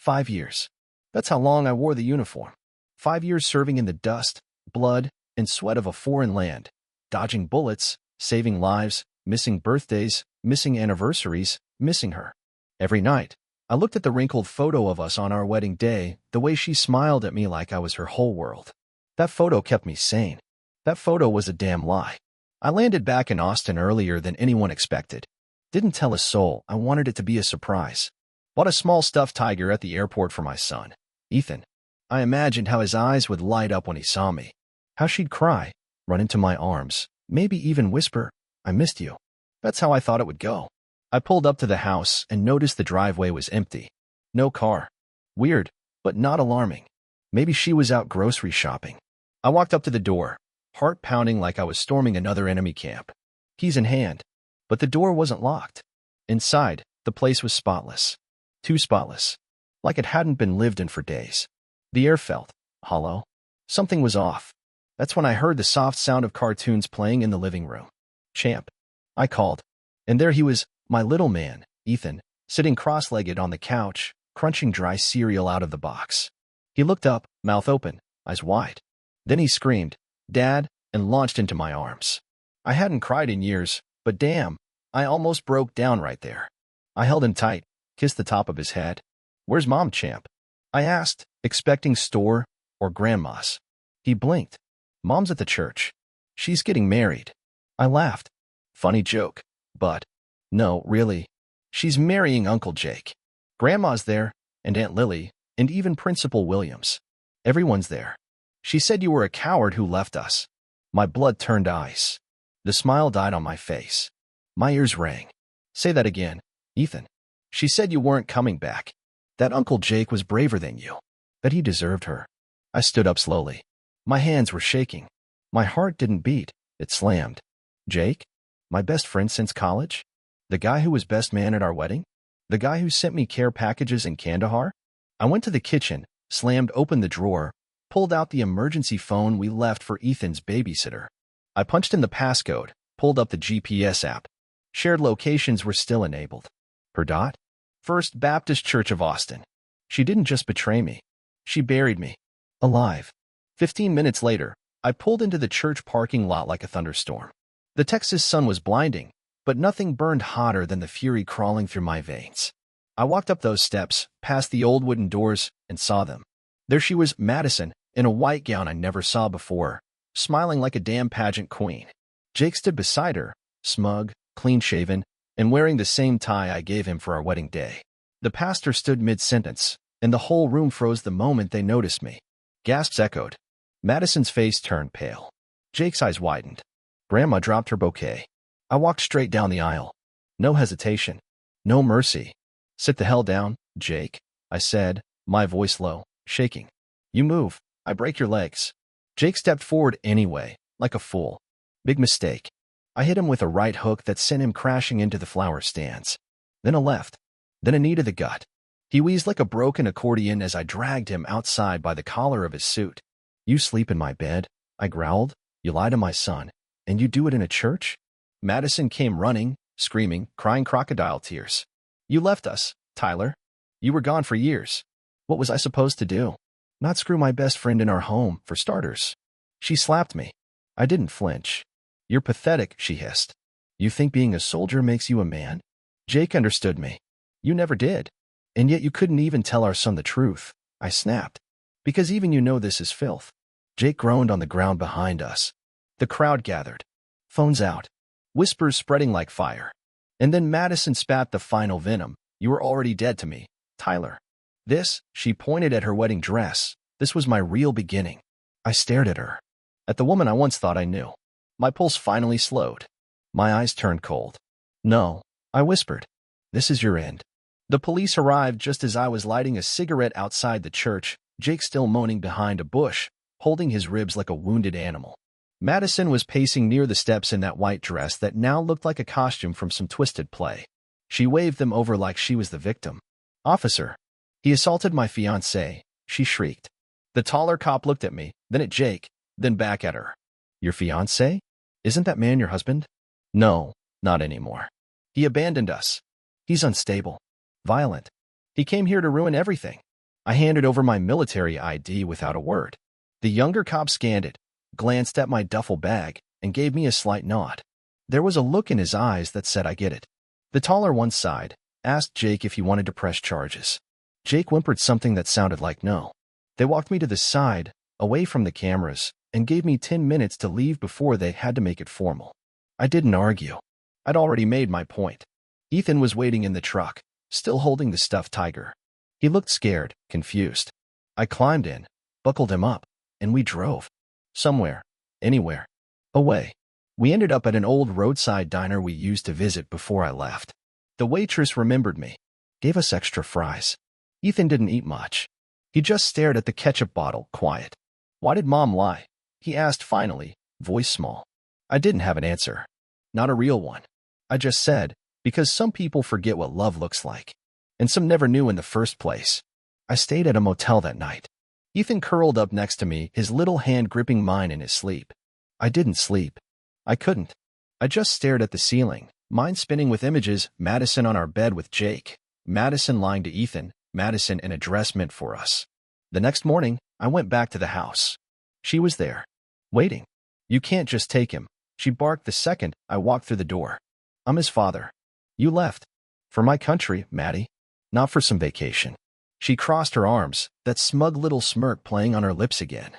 5 years. That's how long I wore the uniform. 5 years serving in the dust, blood, and sweat of a foreign land, dodging bullets, saving lives, missing birthdays, missing anniversaries, missing her. Every night, I looked at the wrinkled photo of us on our wedding day, the way she smiled at me like I was her whole world. That photo kept me sane. That photo was a damn lie. I landed back in Austin earlier than anyone expected. Didn't tell a soul. I wanted it to be a surprise. Bought a small stuffed tiger at the airport for my son, Ethan. I imagined how his eyes would light up when he saw me. How she'd cry, run into my arms, maybe even whisper, "I missed you." That's how I thought it would go. I pulled up to the house and noticed the driveway was empty. No car. Weird, but not alarming. Maybe she was out grocery shopping. I walked up to the door, heart pounding like I was storming another enemy camp. Keys in hand. But the door wasn't locked. Inside, the place was spotless. Too spotless. Like it hadn't been lived in for days. The air felt hollow. Something was off. That's when I heard the soft sound of cartoons playing in the living room. "Champ," I called. And there he was, my little man, Ethan, sitting cross-legged on the couch, crunching dry cereal out of the box. He looked up, mouth open, eyes wide. Then he screamed, "Dad," and launched into my arms. I hadn't cried in years, but damn, I almost broke down right there. I held him tight, kissed the top of his head. "Where's Mom, champ?" I asked, expecting store or grandma's. He blinked. "Mom's at the church. She's getting married." I laughed. Funny joke, but no, really. She's marrying Uncle Jake. Grandma's there, and Aunt Lily, and even Principal Williams. Everyone's there. "She said you were a coward who left us." My blood turned ice. The smile died on my face. My ears rang. "Say that again, Ethan." "She said you weren't coming back. That Uncle Jake was braver than you. That he deserved her." I stood up slowly. My hands were shaking. My heart didn't beat. It slammed. "Jake? My best friend since college? The guy who was best man at our wedding? The guy who sent me care packages in Kandahar?" I went to the kitchen, slammed open the drawer, pulled out the emergency phone we left for Ethan's babysitter. I punched in the passcode, pulled up the GPS app. Shared locations were still enabled. Her dot? First Baptist Church of Austin. She didn't just betray me. She buried me. Alive. 15 minutes later, I pulled into the church parking lot like a thunderstorm. The Texas sun was blinding, but nothing burned hotter than the fury crawling through my veins. I walked up those steps, past the old wooden doors, and saw them. There she was, Madison, in a white gown I never saw before, smiling like a damn pageant queen. Jake stood beside her, smug, clean-shaven, and wearing the same tie I gave him for our wedding day. The pastor stood mid-sentence, and the whole room froze the moment they noticed me. Gasps echoed. Madison's face turned pale. Jake's eyes widened. Grandma dropped her bouquet. I walked straight down the aisle. No hesitation. No mercy. "Sit the hell down, Jake," I said, my voice low, shaking. "You move, I break your legs." Jake stepped forward anyway, like a fool. Big mistake. I hit him with a right hook that sent him crashing into the flower stands. Then a left. Then a knee to the gut. He wheezed like a broken accordion as I dragged him outside by the collar of his suit. "You sleep in my bed," I growled. "You lie to my son. And you do it in a church?" Madison came running, screaming, crying crocodile tears. "You left us, Tyler. You were gone for years. What was I supposed to do? Not screw my best friend in our home, for starters." She slapped me. I didn't flinch. "You're pathetic," she hissed. "You think being a soldier makes you a man?" Jake understood me. "You never did. And yet you couldn't even tell our son the truth," I snapped. "Because even you know this is filth." Jake groaned on the ground behind us. The crowd gathered. Phones out. Whispers spreading like fire. And then Madison spat the final venom. "You were already dead to me, Tyler." This, she pointed at her wedding dress. This was my real beginning. I stared at her. At the woman I once thought I knew. My pulse finally slowed. My eyes turned cold. "No," I whispered. "This is your end." The police arrived just as I was lighting a cigarette outside the church, Jake still moaning behind a bush, holding his ribs like a wounded animal. Madison was pacing near the steps in that white dress that now looked like a costume from some twisted play. She waved them over like she was the victim. "Officer, he assaulted my fiancée," she shrieked. The taller cop looked at me, then at Jake, then back at her. "Your fiancé? Isn't that man your husband?" "No, not anymore. He abandoned us. He's unstable. Violent. He came here to ruin everything." I handed over my military ID without a word. The younger cop scanned it, glanced at my duffel bag, and gave me a slight nod. There was a look in his eyes that said, I get it. The taller one sighed, asked Jake if he wanted to press charges. Jake whimpered something that sounded like no. They walked me to the side, away from the cameras, and gave me 10 minutes to leave before they had to make it formal. I didn't argue. I'd already made my point. Ethan was waiting in the truck, still holding the stuffed tiger. He looked scared, confused. I climbed in, buckled him up, and we drove. Somewhere, anywhere, away. We ended up at an old roadside diner we used to visit before I left. The waitress remembered me, gave us extra fries. Ethan didn't eat much. He just stared at the ketchup bottle, quiet. Why did Mom lie? He asked finally, voice small. I didn't have an answer. Not a real one. I just said, because some people forget what love looks like. And some never knew in the first place. I stayed at a motel that night. Ethan curled up next to me, his little hand gripping mine in his sleep. I didn't sleep. I couldn't. I just stared at the ceiling, mind spinning with images, Madison on our bed with Jake, Madison lying to Ethan, Madison in a dress meant for us. The next morning, I went back to the house. She was there, waiting. You can't just take him, she barked the second I walked through the door. I'm his father. You left. For my country, Maddie. Not for some vacation. She crossed her arms, that smug little smirk playing on her lips again.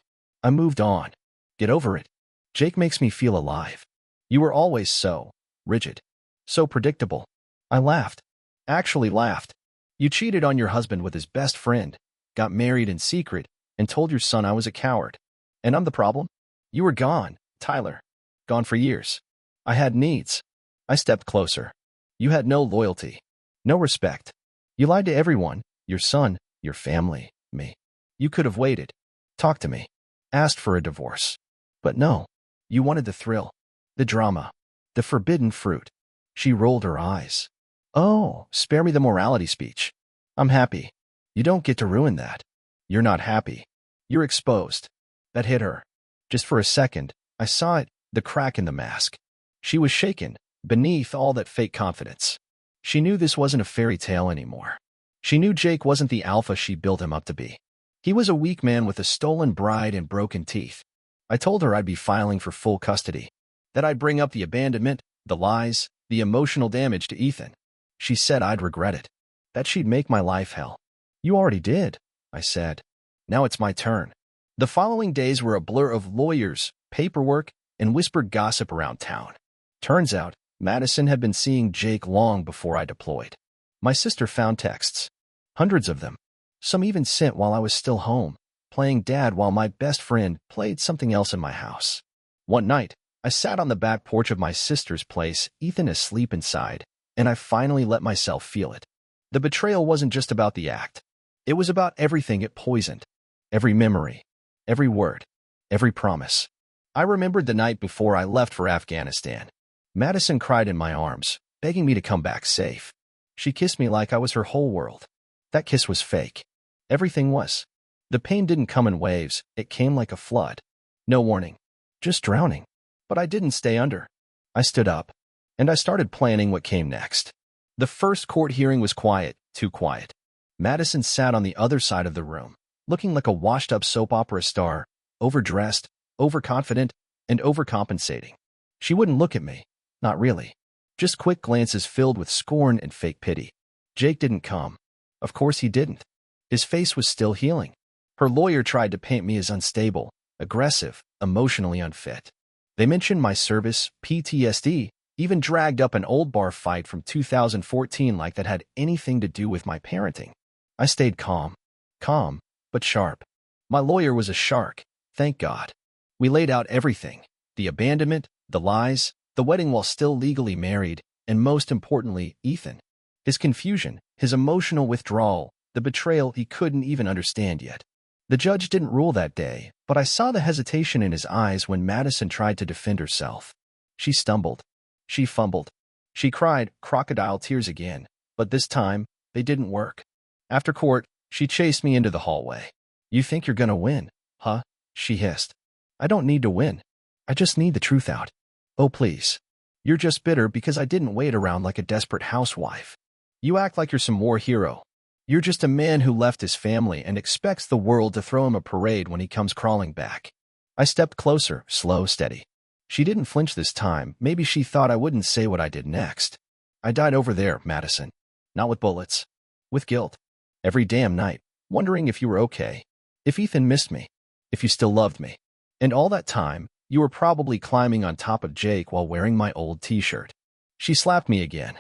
I moved on. Get over it. Jake makes me feel alive. You were always so rigid. So predictable. I laughed. Actually laughed. You cheated on your husband with his best friend, got married in secret, and told your son I was a coward. And I'm the problem? You were gone, Tyler. Gone for years. I had needs. I stepped closer. You had no loyalty. No respect. You lied to everyone, your son, your family, me. You could have waited. Talked to me. Asked for a divorce. But no. You wanted the thrill. The drama. The forbidden fruit. She rolled her eyes. Oh, spare me the morality speech. I'm happy. You don't get to ruin that. You're not happy. You're exposed. That hit her. Just for a second, I saw it, the crack in the mask. She was shaken, beneath all that fake confidence. She knew this wasn't a fairy tale anymore. She knew Jake wasn't the alpha she built him up to be. He was a weak man with a stolen bride and broken teeth. I told her I'd be filing for full custody, that I'd bring up the abandonment, the lies, the emotional damage to Ethan. She said I'd regret it, that she'd make my life hell. You already did, I said. Now it's my turn. The following days were a blur of lawyers, paperwork, and whispered gossip around town. Turns out, Madison had been seeing Jake long before I deployed. My sister found texts. Hundreds of them. Some even sent while I was still home, playing dad while my best friend played something else in my house. One night, I sat on the back porch of my sister's place, Ethan asleep inside, and I finally let myself feel it. The betrayal wasn't just about the act. It was about everything it poisoned. Every memory. Every word. Every promise. I remembered the night before I left for Afghanistan. Madison cried in my arms, begging me to come back safe. She kissed me like I was her whole world. That kiss was fake. Everything was. The pain didn't come in waves, it came like a flood. No warning. Just drowning. But I didn't stay under. I stood up, and I started planning what came next. The first court hearing was quiet, too quiet. Madison sat on the other side of the room, looking like a washed-up soap opera star, overdressed, overconfident, and overcompensating. She wouldn't look at me. Not really. Just quick glances filled with scorn and fake pity. Jake didn't come. Of course he didn't. His face was still healing. Her lawyer tried to paint me as unstable, aggressive, emotionally unfit. They mentioned my service, PTSD, even dragged up an old bar fight from 2014 like that had anything to do with my parenting. I stayed calm. Calm, but sharp. My lawyer was a shark, thank God. We laid out everything. The abandonment, the lies, the wedding while still legally married, and most importantly, Ethan. His confusion, his emotional withdrawal, the betrayal he couldn't even understand yet. The judge didn't rule that day, but I saw the hesitation in his eyes when Madison tried to defend herself. She stumbled. She fumbled. She cried crocodile tears again, but this time, they didn't work. After court, she chased me into the hallway. You think you're gonna win, huh? She hissed. I don't need to win. I just need the truth out. Oh, please. You're just bitter because I didn't wait around like a desperate housewife. You act like you're some war hero. You're just a man who left his family and expects the world to throw him a parade when he comes crawling back. I stepped closer, slow, steady. She didn't flinch this time. Maybe she thought I wouldn't say what I did next. I died over there, Madison. Not with bullets. With guilt. Every damn night, wondering if you were okay. If Ethan missed me. If you still loved me. And all that time, you were probably climbing on top of Jake while wearing my old t-shirt. She slapped me again.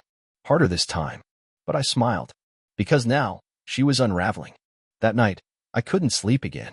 Harder this time. But I smiled. Because now, she was unraveling. That night, I couldn't sleep again.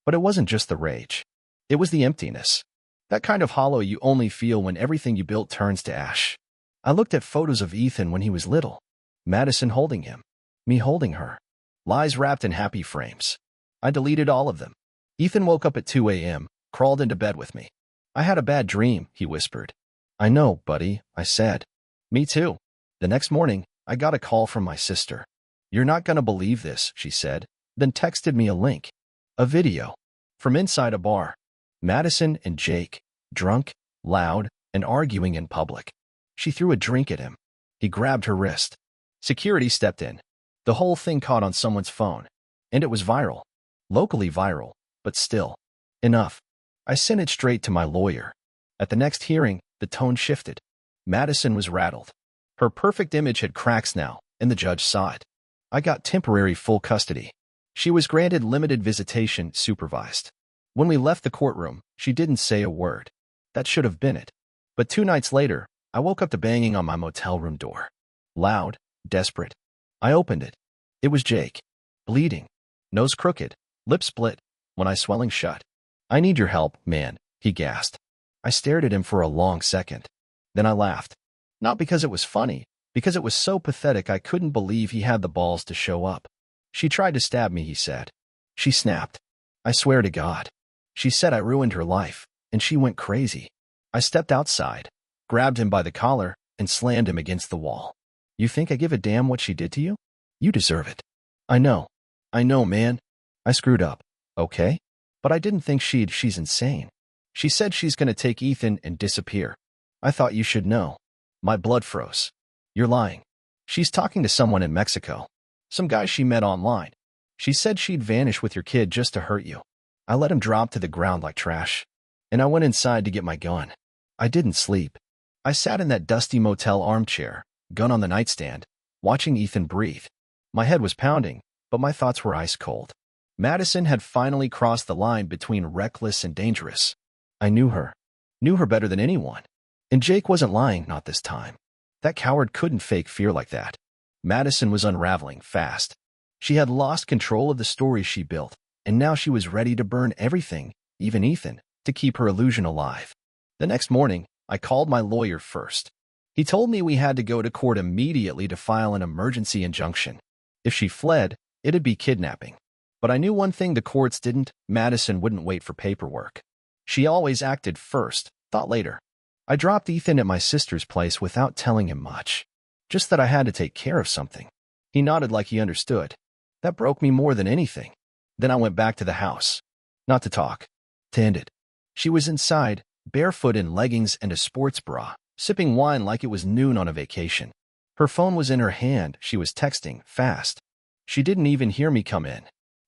But it wasn't just the rage. It was the emptiness. That kind of hollow you only feel when everything you built turns to ash. I looked at photos of Ethan when he was little. Madison holding him. Me holding her. Lies wrapped in happy frames. I deleted all of them. Ethan woke up at 2 a.m., crawled into bed with me. I had a bad dream, he whispered. I know, buddy, I said. Me too. The next morning, I got a call from my sister. You're not gonna believe this, she said, then texted me a link. A video. From inside a bar. Madison and Jake, drunk, loud, and arguing in public. She threw a drink at him. He grabbed her wrist. Security stepped in. The whole thing caught on someone's phone. And it was viral. Locally viral, but still. Enough. I sent it straight to my lawyer. At the next hearing, the tone shifted. Madison was rattled. Her perfect image had cracks now, and the judge saw it. I got temporary full custody. She was granted limited visitation, supervised. When we left the courtroom, she didn't say a word. That should have been it. But 2 nights later, I woke up to banging on my motel room door. Loud, desperate. I opened it. It was Jake. Bleeding. Nose crooked. Lip split. One eye swelling shut. I need your help, man, he gasped. I stared at him for a long second. Then I laughed. Not because it was funny, because it was so pathetic I couldn't believe he had the balls to show up. She tried to stab me, he said. She snapped. I swear to God. She said I ruined her life, and she went crazy. I stepped outside, grabbed him by the collar, and slammed him against the wall. You think I give a damn what she did to you? You deserve it. I know, man. I screwed up, okay? But I didn't think she's insane. She said she's gonna take Ethan and disappear. I thought you should know. My blood froze. You're lying. She's talking to someone in Mexico. Some guy she met online. She said she'd vanish with your kid just to hurt you. I let him drop to the ground like trash. And I went inside to get my gun. I didn't sleep. I sat in that dusty motel armchair, gun on the nightstand, watching Ethan breathe. My head was pounding, but my thoughts were ice cold. Madison had finally crossed the line between reckless and dangerous. I knew her better than anyone. And Jake wasn't lying, not this time. That coward couldn't fake fear like that. Madison was unraveling fast. She had lost control of the story she built, and now she was ready to burn everything, even Ethan, to keep her illusion alive. The next morning, I called my lawyer first. He told me we had to go to court immediately to file an emergency injunction. If she fled, it'd be kidnapping. But I knew one thing the courts didn't. Madison wouldn't wait for paperwork. She always acted first, thought later. I dropped Ethan at my sister's place without telling him much. Just that I had to take care of something. He nodded like he understood. That broke me more than anything. Then I went back to the house. Not to talk. To end it. She was inside, barefoot in leggings and a sports bra, sipping wine like it was noon on a vacation. Her phone was in her hand. She was texting, fast. She didn't even hear me come in.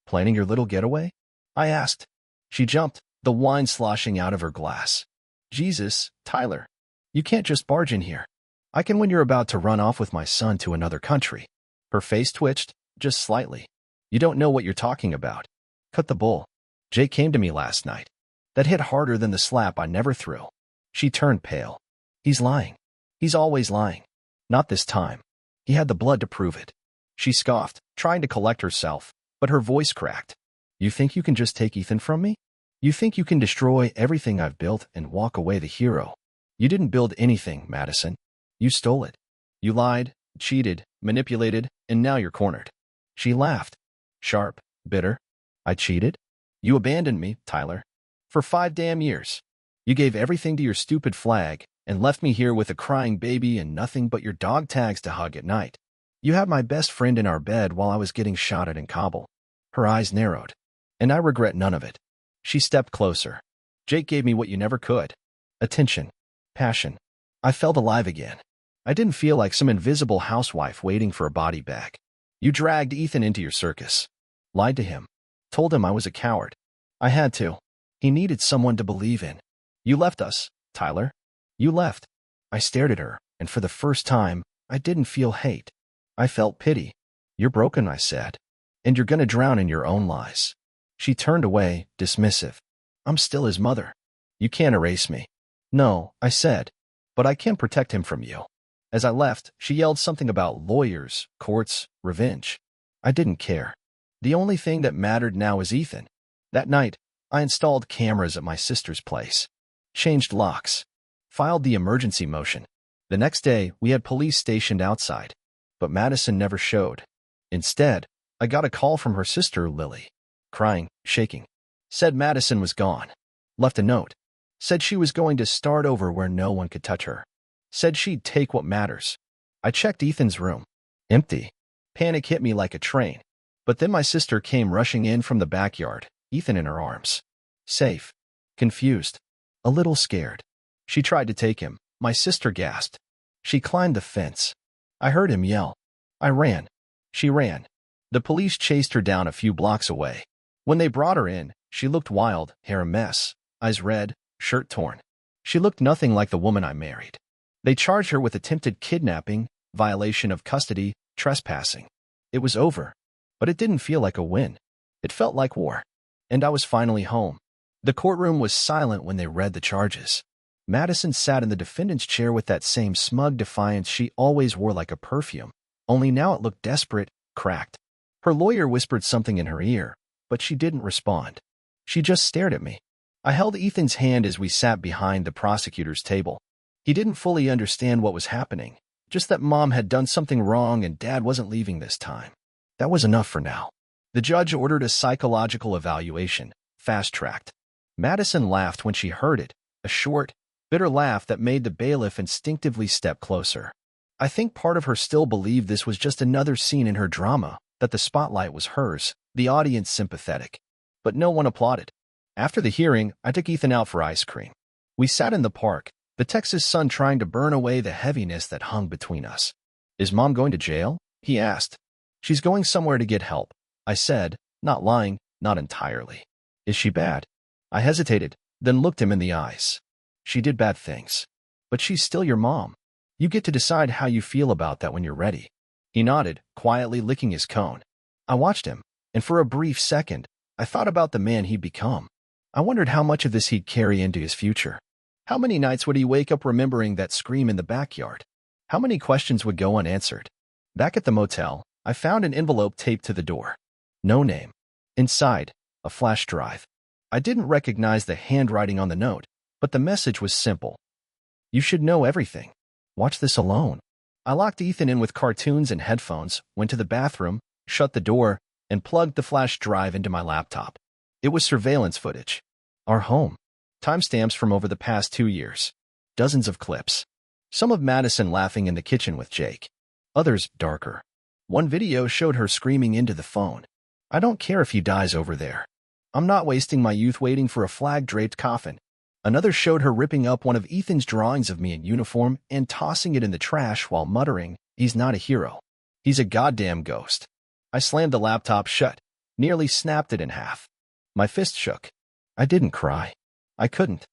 Planning your little getaway? I asked. She jumped, the wine sloshing out of her glass. Jesus, Tyler. You can't just barge in here. I can when you're about to run off with my son to another country. Her face twitched, just slightly. You don't know what you're talking about. Cut the bull. Jake came to me last night. That hit harder than the slap I never threw. She turned pale. He's lying. He's always lying. Not this time. He had the blood to prove it. She scoffed, trying to collect herself, but her voice cracked. You think you can just take Ethan from me? You think you can destroy everything I've built and walk away the hero? You didn't build anything, Madison. You stole it. You lied, cheated, manipulated, and now you're cornered. She laughed. Sharp, bitter. I cheated? You abandoned me, Tyler. For 5 damn years. You gave everything to your stupid flag and left me here with a crying baby and nothing but your dog tags to hug at night. You had my best friend in our bed while I was getting shot at in Kabul. Her eyes narrowed. And I regret none of it. She stepped closer. Jake gave me what you never could. Attention. Passion. I felt alive again. I didn't feel like some invisible housewife waiting for a body bag. You dragged Ethan into your circus. Lied to him. Told him I was a coward. I had to. He needed someone to believe in. You left us, Tyler. You left. I stared at her, and for the first time, I didn't feel hate. I felt pity. You're broken, I said. And you're gonna drown in your own lies. She turned away, dismissive. I'm still his mother. You can't erase me. No, I said. But I can protect him from you. As I left, she yelled something about lawyers, courts, revenge. I didn't care. The only thing that mattered now was Ethan. That night, I installed cameras at my sister's place. Changed locks. Filed the emergency motion. The next day, we had police stationed outside. But Madison never showed. Instead, I got a call from her sister, Lily. Crying, shaking. Said Madison was gone. Left a note. Said she was going to start over where no one could touch her. Said she'd take what matters. I checked Ethan's room. Empty. Panic hit me like a train. But then my sister came rushing in from the backyard, Ethan in her arms. Safe. Confused. A little scared. She tried to take him. My sister gasped. She climbed the fence. I heard him yell. I ran. She ran. The police chased her down a few blocks away. When they brought her in, she looked wild, hair a mess, eyes red, shirt torn. She looked nothing like the woman I married. They charged her with attempted kidnapping, violation of custody, trespassing. It was over. But it didn't feel like a win. It felt like war. And I was finally home. The courtroom was silent when they read the charges. Madison sat in the defendant's chair with that same smug defiance she always wore like a perfume. Only now it looked desperate, cracked. Her lawyer whispered something in her ear, but she didn't respond. She just stared at me. I held Ethan's hand as we sat behind the prosecutor's table. He didn't fully understand what was happening, just that Mom had done something wrong and Dad wasn't leaving this time. That was enough for now. The judge ordered a psychological evaluation, fast-tracked. Madison laughed when she heard it, a short, bitter laugh that made the bailiff instinctively step closer. I think part of her still believed this was just another scene in her drama, that the spotlight was hers, the audience sympathetic. But no one applauded. After the hearing, I took Ethan out for ice cream. We sat in the park, the Texas sun trying to burn away the heaviness that hung between us. Is Mom going to jail? He asked. She's going somewhere to get help, I said, not lying, not entirely. Is she bad? I hesitated, then looked him in the eyes. She did bad things. But she's still your mom. You get to decide how you feel about that when you're ready. He nodded, quietly licking his cone. I watched him, and for a brief second, I thought about the man he'd become. I wondered how much of this he'd carry into his future. How many nights would he wake up remembering that scream in the backyard? How many questions would go unanswered? Back at the motel, I found an envelope taped to the door. No name. Inside, a flash drive. I didn't recognize the handwriting on the note, but the message was simple. You should know everything. Watch this alone. I locked Ethan in with cartoons and headphones, went to the bathroom, shut the door, and plugged the flash drive into my laptop. It was surveillance footage. Our home. Timestamps from over the past 2 years. Dozens of clips. Some of Madison laughing in the kitchen with Jake. Others darker. One video showed her screaming into the phone. I don't care if he dies over there. I'm not wasting my youth waiting for a flag-draped coffin. Another showed her ripping up one of Ethan's drawings of me in uniform and tossing it in the trash while muttering, he's not a hero. He's a goddamn ghost. I slammed the laptop shut, nearly snapped it in half. My fist shook. I didn't cry. I couldn't.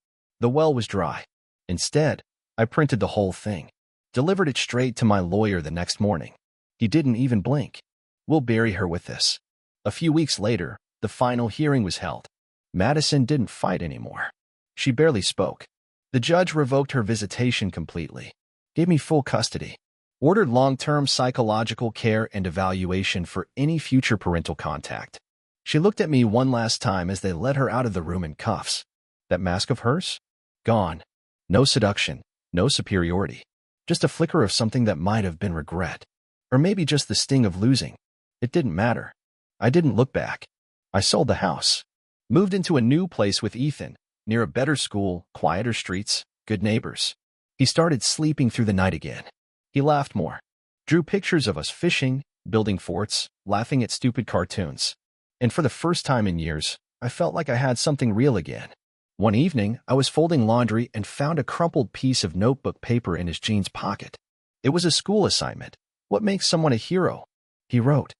The well was dry. Instead, I printed the whole thing. Delivered it straight to my lawyer the next morning. He didn't even blink. We'll bury her with this. A few weeks later, the final hearing was held. Madison didn't fight anymore. She barely spoke. The judge revoked her visitation completely. Gave me full custody. Ordered long-term psychological care and evaluation for any future parental contact. She looked at me one last time as they led her out of the room in cuffs. That mask of hers? Gone. No seduction, no superiority. Just a flicker of something that might have been regret. Or maybe just the sting of losing. It didn't matter. I didn't look back. I sold the house. Moved into a new place with Ethan, near a better school, quieter streets, good neighbors. He started sleeping through the night again. He laughed more. Drew pictures of us fishing, building forts, laughing at stupid cartoons. And for the first time in years, I felt like I had something real again. One evening, I was folding laundry and found a crumpled piece of notebook paper in his jeans pocket. It was a school assignment. What makes someone a hero? He wrote,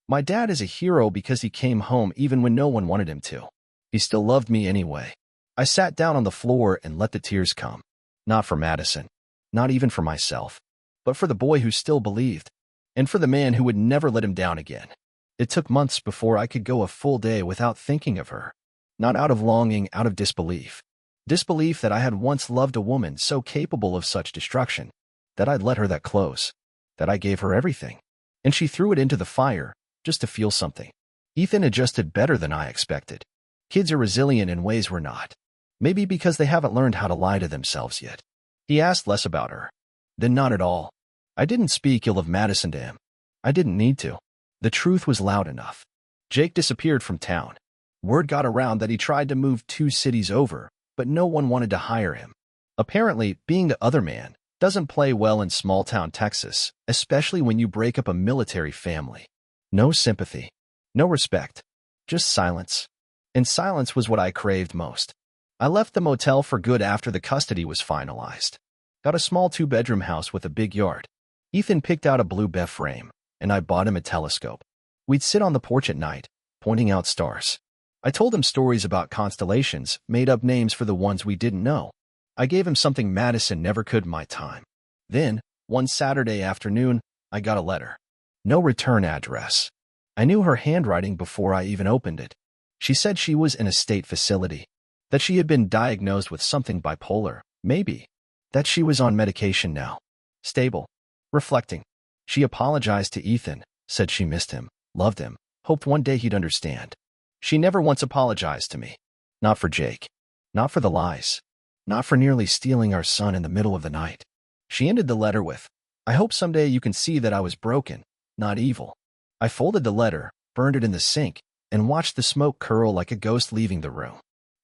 My dad is a hero because he came home even when no one wanted him to. He still loved me anyway. I sat down on the floor and let the tears come. Not for Madison, not even for myself, but for the boy who still believed, and for the man who would never let him down again. It took months before I could go a full day without thinking of her. Not out of longing, out of disbelief. Disbelief that I had once loved a woman so capable of such destruction, that I'd let her that close, that I gave her everything, and she threw it into the fire, just to feel something. Ethan adjusted better than I expected. Kids are resilient in ways we're not. Maybe because they haven't learned how to lie to themselves yet. He asked less about her. Then not at all. I didn't speak ill of Madison to him. I didn't need to. The truth was loud enough. Jake disappeared from town. Word got around that he tried to move 2 cities over, but no one wanted to hire him. Apparently, being the other man doesn't play well in small-town Texas, especially when you break up a military family. No sympathy. No respect. Just silence. And silence was what I craved most. I left the motel for good after the custody was finalized. Got a small 2-bedroom house with a big yard. Ethan picked out a blue bef frame, and I bought him a telescope. We'd sit on the porch at night, pointing out stars. I told him stories about constellations, made up names for the ones we didn't know. I gave him something Madison never could, my time. Then, one Saturday afternoon, I got a letter. No return address. I knew her handwriting before I even opened it. She said she was in a state facility, that she had been diagnosed with something bipolar, maybe, that she was on medication now. Stable. Reflecting. She apologized to Ethan, said she missed him, loved him, hoped one day he'd understand. She never once apologized to me. Not for Jake. Not for the lies. Not for nearly stealing our son in the middle of the night. She ended the letter with, I hope someday you can see that I was broken, not evil. I folded the letter, burned it in the sink, and watched the smoke curl like a ghost leaving the room.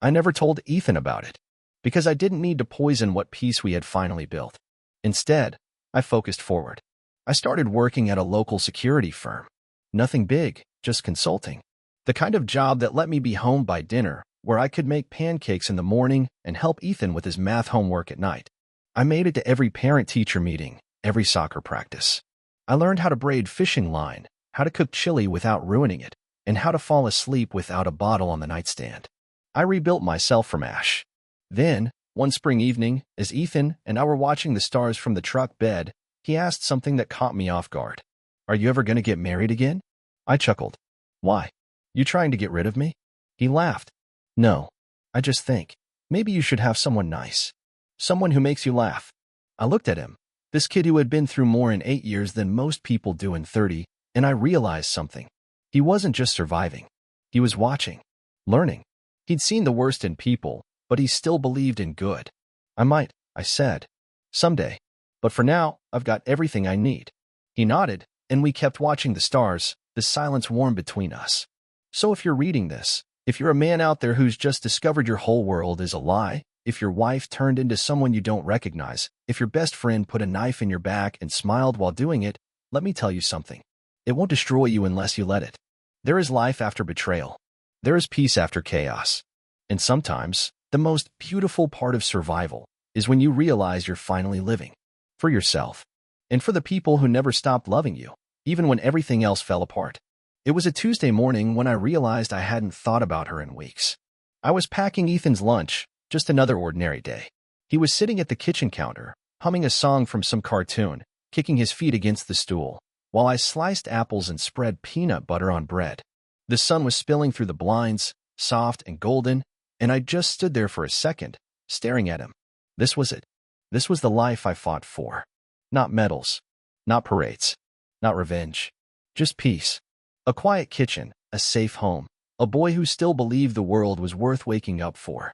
I never told Ethan about it, because I didn't need to poison what peace we had finally built. Instead, I focused forward. I started working at a local security firm. Nothing big, just consulting. The kind of job that let me be home by dinner, where I could make pancakes in the morning and help Ethan with his math homework at night. I made it to every parent-teacher meeting, every soccer practice. I learned how to braid fishing line, how to cook chili without ruining it, and how to fall asleep without a bottle on the nightstand. I rebuilt myself from ash. Then, one spring evening, as Ethan and I were watching the stars from the truck bed, he asked something that caught me off guard. Are you ever going to get married again? I chuckled. Why? You trying to get rid of me? He laughed. No. I just think, maybe you should have someone nice. Someone who makes you laugh. I looked at him, this kid who had been through more in 8 years than most people do in 30, and I realized something. He wasn't just surviving. He was watching, learning. He'd seen the worst in people, but he still believed in good. I said. Someday. But for now, I've got everything I need. He nodded, and we kept watching the stars, the silence warm between us. So if you're reading this, if you're a man out there who's just discovered your whole world is a lie, if your wife turned into someone you don't recognize, if your best friend put a knife in your back and smiled while doing it, let me tell you something. It won't destroy you unless you let it. There is life after betrayal. There is peace after chaos. And sometimes, the most beautiful part of survival is when you realize you're finally living. For yourself. And for the people who never stopped loving you, even when everything else fell apart. It was a Tuesday morning when I realized I hadn't thought about her in weeks. I was packing Ethan's lunch, just another ordinary day. He was sitting at the kitchen counter, humming a song from some cartoon, kicking his feet against the stool, while I sliced apples and spread peanut butter on bread. The sun was spilling through the blinds, soft and golden, and I just stood there for a second, staring at him. This was it. This was the life I fought for. Not medals. Not parades. Not revenge. Just peace. A quiet kitchen, a safe home, a boy who still believed the world was worth waking up for.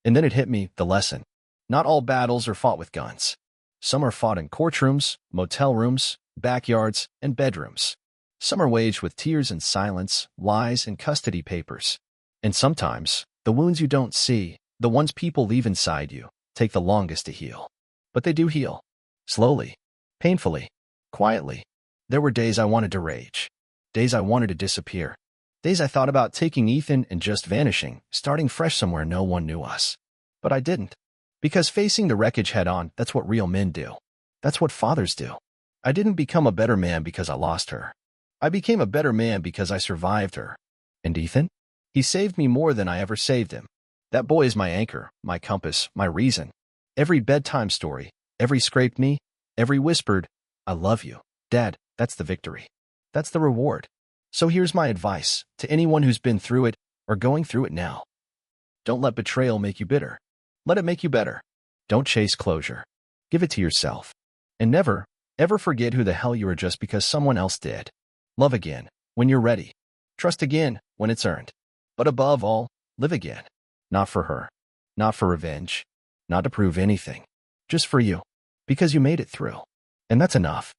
And then it hit me, the lesson. Not all battles are fought with guns. Some are fought in courtrooms, motel rooms, backyards, and bedrooms. Some are waged with tears and silence, lies and custody papers. And sometimes, the wounds you don't see, the ones people leave inside you, take the longest to heal. But they do heal. Slowly. Painfully. Quietly. There were days I wanted to rage. Days I wanted to disappear. Days I thought about taking Ethan and just vanishing, starting fresh somewhere no one knew us. But I didn't. Because facing the wreckage head-on, that's what real men do. That's what fathers do. I didn't become a better man because I lost her. I became a better man because I survived her. And Ethan? He saved me more than I ever saved him. That boy is my anchor, my compass, my reason. Every bedtime story, every scraped knee, every whispered, I love you, Dad, that's the victory. That's the reward. So here's my advice to anyone who's been through it or going through it now. Don't let betrayal make you bitter. Let it make you better. Don't chase closure. Give it to yourself. And never, ever forget who the hell you are just because someone else did. Love again when you're ready. Trust again when it's earned. But above all, live again. Not for her. Not for revenge. Not to prove anything. Just for you. Because you made it through. And that's enough.